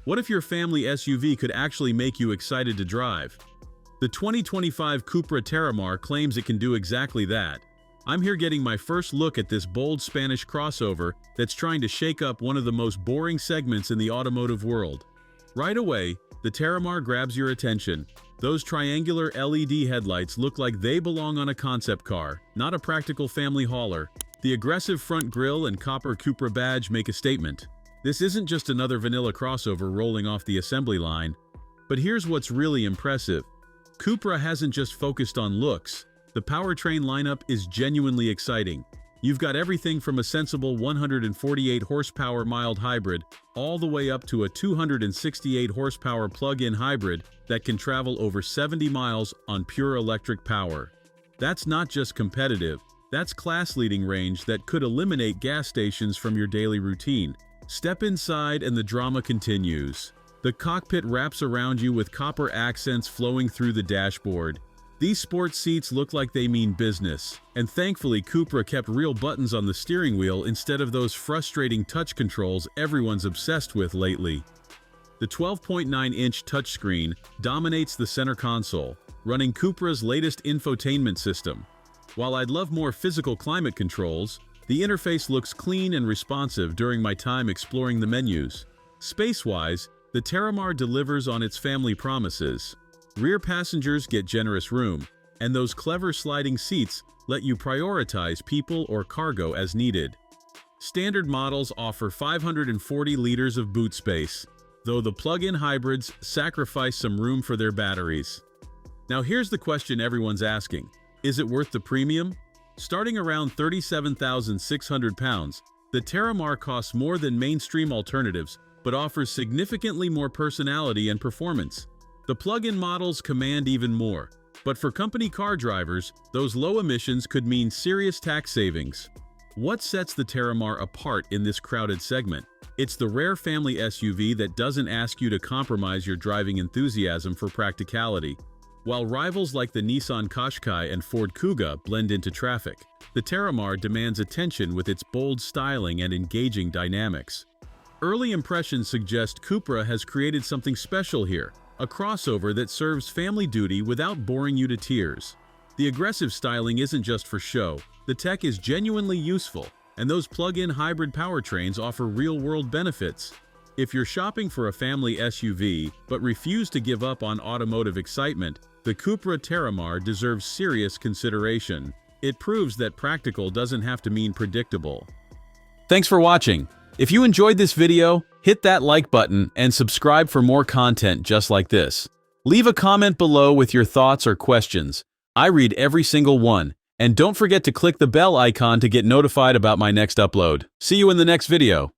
What if your family SUV could actually make you excited to drive? The 2025 Cupra Terramar claims it can do exactly that. I'm here getting my first look at this bold Spanish crossover that's trying to shake up one of the most boring segments in the automotive world. Right away, the Terramar grabs your attention. Those triangular LED headlights look like they belong on a concept car, not a practical family hauler. The aggressive front grille and copper Cupra badge make a statement. This isn't just another vanilla crossover rolling off the assembly line. But here's what's really impressive. Cupra hasn't just focused on looks. The powertrain lineup is genuinely exciting. You've got everything from a sensible 148 horsepower mild hybrid all the way up to a 268 horsepower plug-in hybrid that can travel over 70 miles on pure electric power. That's not just competitive, that's class-leading range that could eliminate gas stations from your daily routine. Step inside and the drama continues. The cockpit wraps around you with copper accents flowing through the dashboard. These sports seats look like they mean business, and thankfully Cupra kept real buttons on the steering wheel instead of those frustrating touch controls everyone's obsessed with lately. The 12.9-inch touchscreen dominates the center console, running Cupra's latest infotainment system. While I'd love more physical climate controls, the interface looks clean and responsive during my time exploring the menus. Space-wise, the Terramar delivers on its family promises. Rear passengers get generous room, and those clever sliding seats let you prioritize people or cargo as needed. Standard models offer 540 liters of boot space, though the plug-in hybrids sacrifice some room for their batteries. Now here's the question everyone's asking. Is it worth the premium? Starting around £37,600, the Terramar costs more than mainstream alternatives, but offers significantly more personality and performance. The plug-in models command even more, but for company car drivers, those low emissions could mean serious tax savings. What sets the Terramar apart in this crowded segment? It's the rare family SUV that doesn't ask you to compromise your driving enthusiasm for practicality. While rivals like the Nissan Qashqai and Ford Kuga blend into traffic, the Terramar demands attention with its bold styling and engaging dynamics. Early impressions suggest Cupra has created something special here, a crossover that serves family duty without boring you to tears. The aggressive styling isn't just for show, the tech is genuinely useful, and those plug-in hybrid powertrains offer real-world benefits. If you're shopping for a family SUV but refuse to give up on automotive excitement, the Cupra Terramar deserves serious consideration. It proves that practical doesn't have to mean predictable. Thanks for watching. If you enjoyed this video, hit that like button and subscribe for more content just like this. Leave a comment below with your thoughts or questions. I read every single one. And don't forget to click the bell icon to get notified about my next upload. See you in the next video.